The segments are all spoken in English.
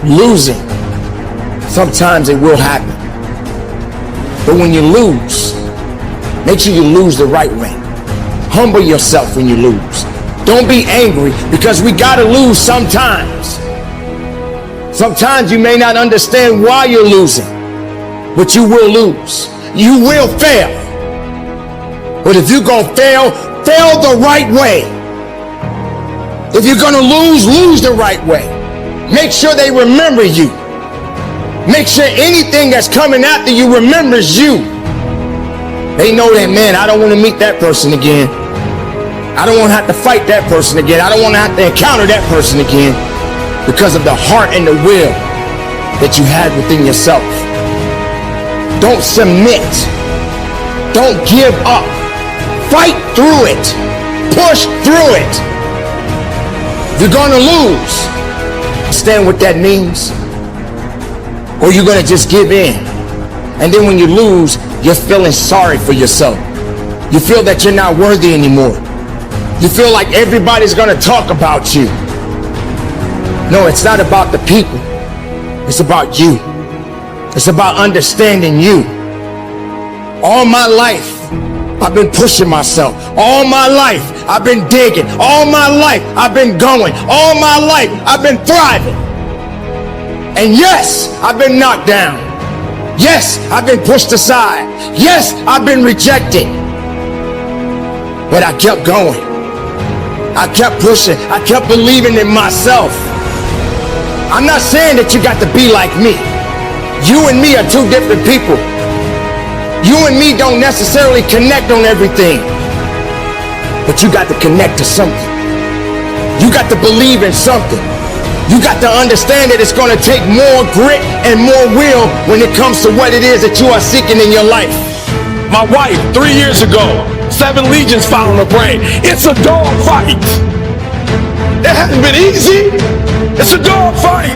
losing, sometimes it will happen. But when you lose, make sure you lose the right way. Humble yourself when you lose. Don't be angry, because we gotta lose sometimes. Sometimes you may not understand why you're losing, but you will lose. You will fail. But if you're gonna fail, fail the right way. If you're gonna lose, lose the right way. Make sure they remember you. Make sure anything that's coming after you remembers you. They know that, man, I don't want to meet that person again. I don't want to have to fight that person again. I don't want to have to encounter that person again, because of the heart and the will that you had within yourself. Don't submit. Don't give up. Fight through it. Push through it. If you're gonna lose, understand what that means, or you're gonna just give in. And then when you lose, you're feeling sorry for yourself. You feel that you're not worthy anymore. You feel like everybody's gonna talk about you. No, it's not about the people. It's about you. It's about understanding you. All my life, I've been pushing myself. All my life, I've been digging. All my life, I've been going. All my life, I've been thriving. And yes, I've been knocked down. Yes, I've been pushed aside. Yes, I've been rejected. But I kept going. I kept pushing. I kept believing in myself. I'm not saying that you got to be like me. You and me are two different people. You and me don't necessarily connect on everything, but you got to connect to something. You got to believe in something. You got to understand that it's going to take more grit and more will when it comes to what it is that you are seeking in your life. My wife, 3 years ago, 7 legions found her brain. It's a dog fight. It hasn't been easy. It's a dog fight.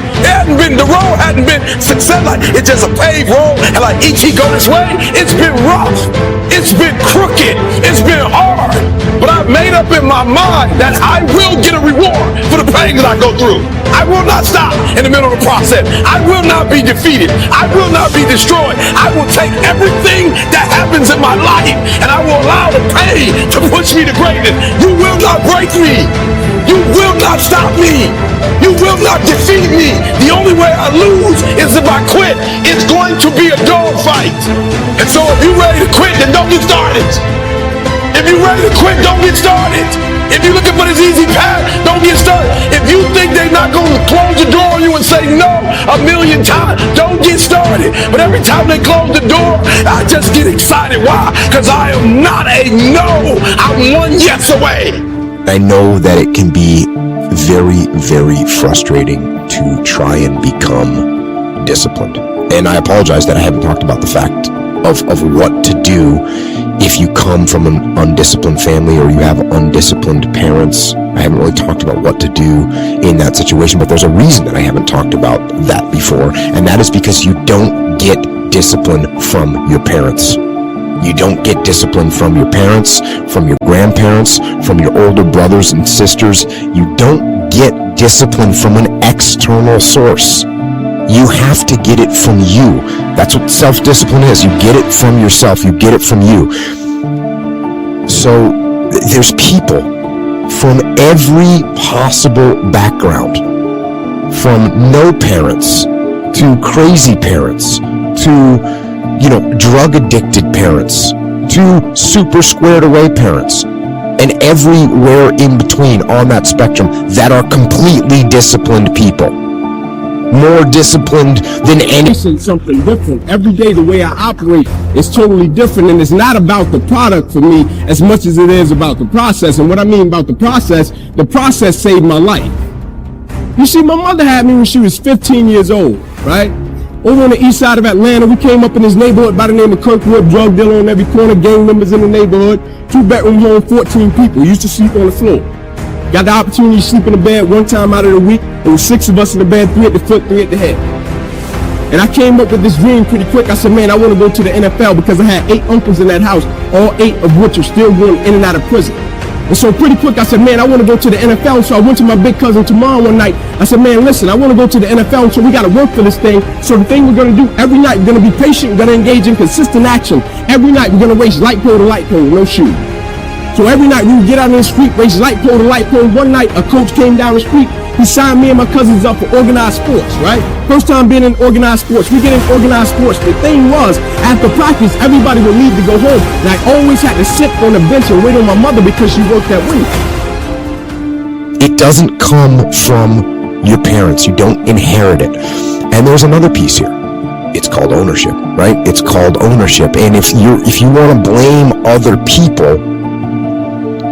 The road hadn't been success. Like, it's just a paved road, and like each he go this way, it's been rough. It's been crooked. It's been hard. But I've made up in my mind that I will get a reward for the pain that I go through. I will not stop in the middle of the process. I will not be defeated. I will not be destroyed. I will take everything that happens in my life, and I will allow the pain to push me to greatness. You will not break me. You will not stop me. You will not defeat me. The only way I lose is if I quit. It's going to be a dog fight. And so if you're ready to quit, then don't get started. If you're ready to quit, don't get started. If you're looking for this easy path, don't get started. If you think they're not going to close the door on you and say no 1,000,000 times, don't get started. But every time they close the door, I just get excited. Why? Because I am not a no. I'm one yes away. I know that it can be very, very frustrating to try and become disciplined. And I apologize that I haven't talked about the fact of what to do if you come from an undisciplined family or you have undisciplined parents. I haven't really talked about what to do in that situation, but there's a reason that I haven't talked about that before, and that is because you don't get discipline from your parents. You don't get discipline from your parents, from your grandparents, from your older brothers and sisters. You don't get discipline from an external source. You have to get it from you. That's what self-discipline is. You get it from yourself. You get it from you. So there's people from every possible background, from no parents to crazy parents to drug addicted parents to super squared away parents, and everywhere in between on that spectrum that are completely disciplined people. More disciplined than any. Something different. Every day the way I operate is totally different, and it's not about the product for me as much as it is about the process. And what I mean about the process saved my life. You see, my mother had me when she was 15 years old, right? Over on the east side of Atlanta, we came up in this neighborhood by the name of Kirkwood, drug dealer on every corner, gang members in the neighborhood, 2-bedroom home, 14 people. Used to sleep on the floor. Got the opportunity to sleep in the bed one time out of the week. There was 6 of us in the bed, 3 at the foot, 3 at the head. And I came up with this dream pretty quick. I said, man, I want to go to the NFL because I had 8 uncles in that house, all 8 of which are still going in and out of prison. And so pretty quick, I said, man, I want to go to the NFL. So I went to my big cousin tomorrow one night. I said, man, listen, I want to go to the NFL, so we got to work for this thing. So the thing we're going to do every night, we're going to be patient, we're going to engage in consistent action. Every night, we're going to race light pole to light pole, no shoe. So every night, we would get out in the street, race light pole to light pole. One night, a coach came down the street. He signed me and my cousins up for organized sports, right? First time being in organized sports. We get in organized sports. The thing was, after practice, everybody would leave to go home. And I always had to sit on the bench and wait on my mother because she worked that way. It doesn't come from your parents. You don't inherit it. And there's another piece here. It's called ownership, right? It's called ownership. And if you want to blame other people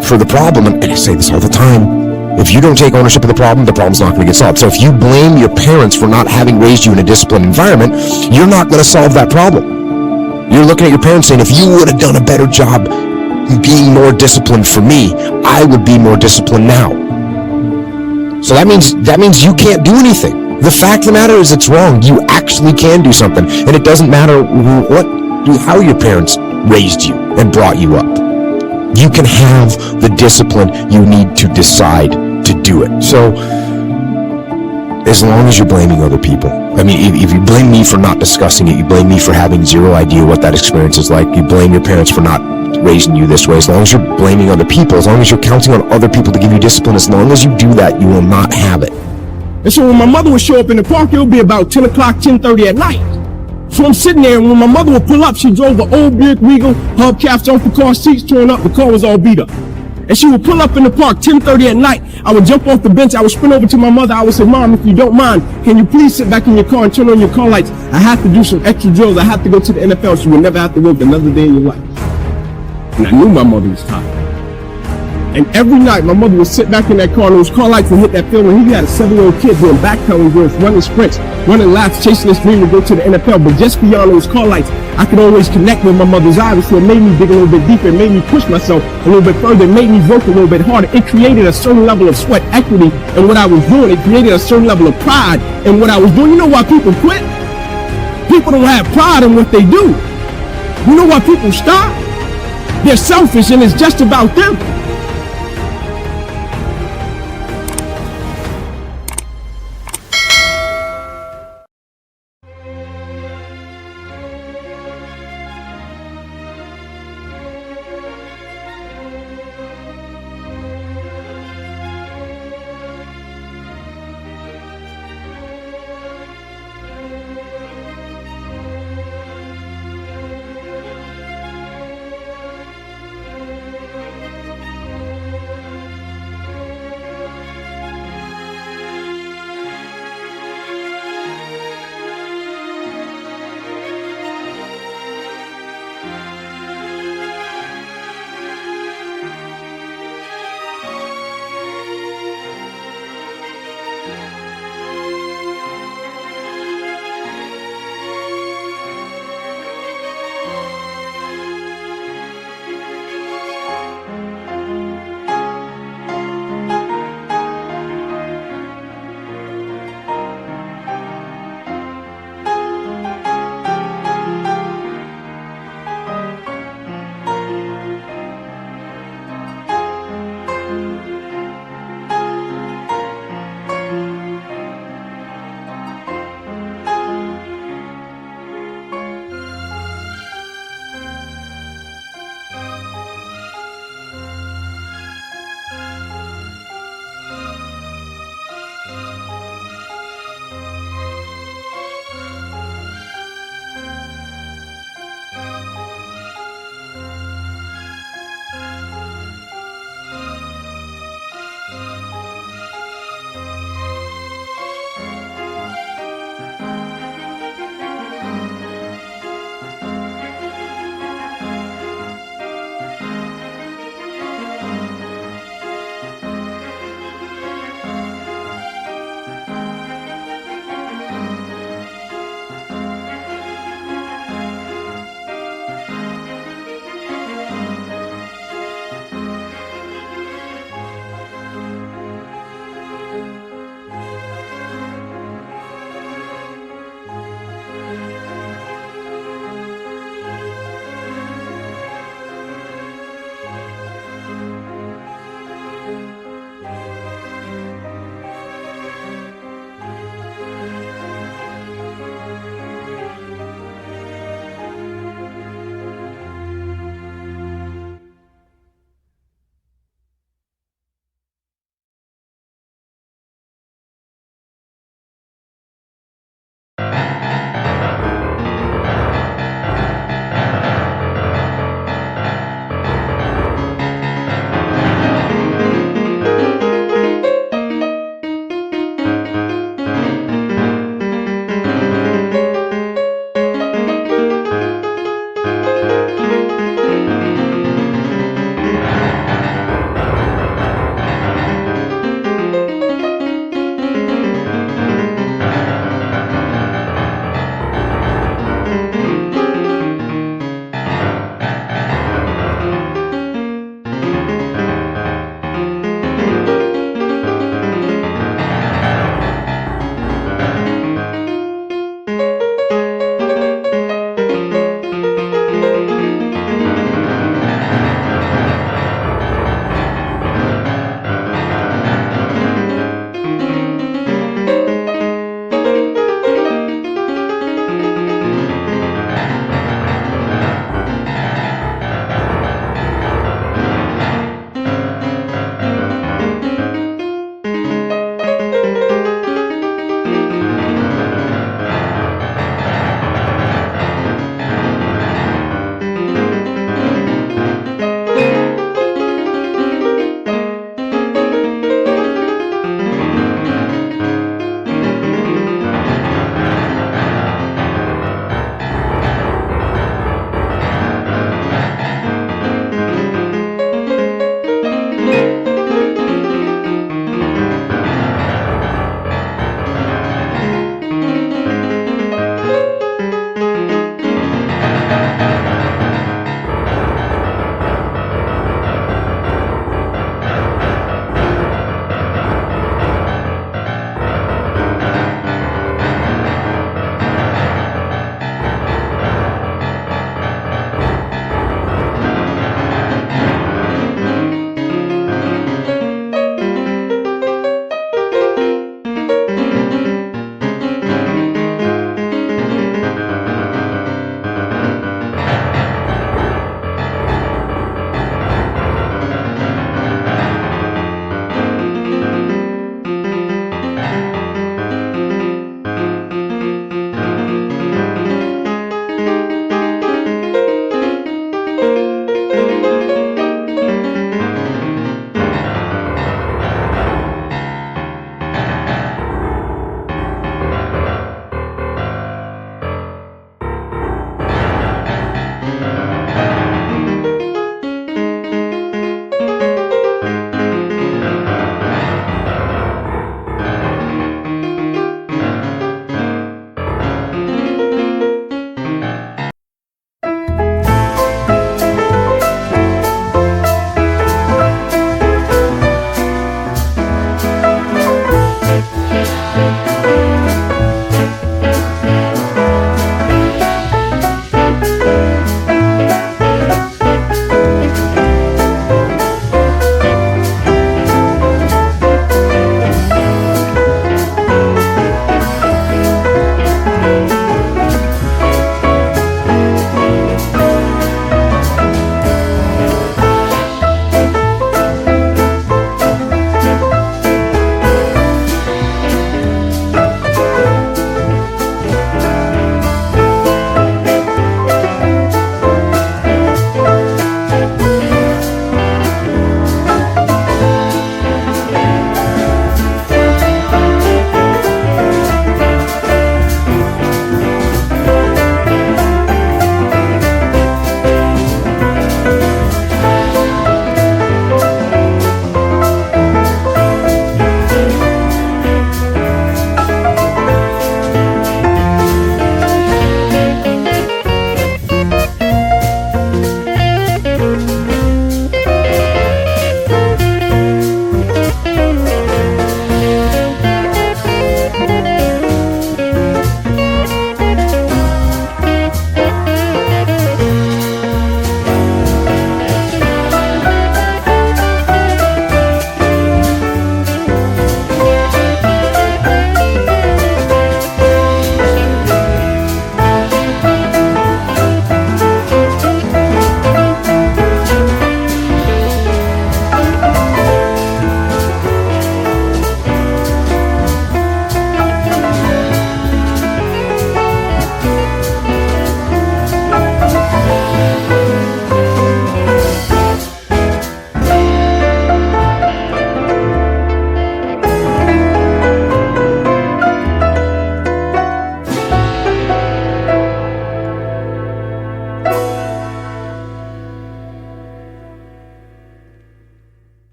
for the problem, and I say this all the time, if you don't take ownership of the problem's not going to get solved. So if you blame your parents for not having raised you in a disciplined environment, you're not going to solve that problem. You're looking at your parents saying, if you would have done a better job being more disciplined for me, I would be more disciplined now. So that means you can't do anything. The fact of the matter is it's wrong. You actually can do something. And it doesn't matter how your parents raised you and brought you up. You can have the discipline you need to decide to do it. So, as long as you're blaming other people, I mean, if you blame me for not discussing it, you blame me for having zero idea what that experience is like, you blame your parents for not raising you this way, as long as you're blaming other people, as long as you're counting on other people to give you discipline, as long as you do that, you will not have it. And so when my mother would show up in the park, it would be about 10 o'clock, 10:30 at night. So I'm sitting there, and when my mother would pull up, she drove an old Buick Regal, hubcaps off the car, seats torn up, the car was all beat up. And she would pull up in the park 10:30 at night. I would jump off the bench, I would sprint over to my mother, I would say, Mom, if you don't mind, can you please sit back in your car and turn on your car lights? I have to do some extra drills, I have to go to the NFL, so you will never have to work another day in your life. And I knew my mother was tired. And every night, my mother would sit back in that car, and those car lights would hit that field, and he had a 7-year-old kid doing backpedaling drills, running sprints, running laps, chasing his dream to go to the NFL. But just beyond those car lights, I could always connect with my mother's eyes, so it made me dig a little bit deeper, it made me push myself a little bit further, it made me work a little bit harder. It created a certain level of sweat equity in what I was doing. It created a certain level of pride in what I was doing. You know why people quit? People don't have pride in what they do. You know why people stop? They're selfish, and it's just about them.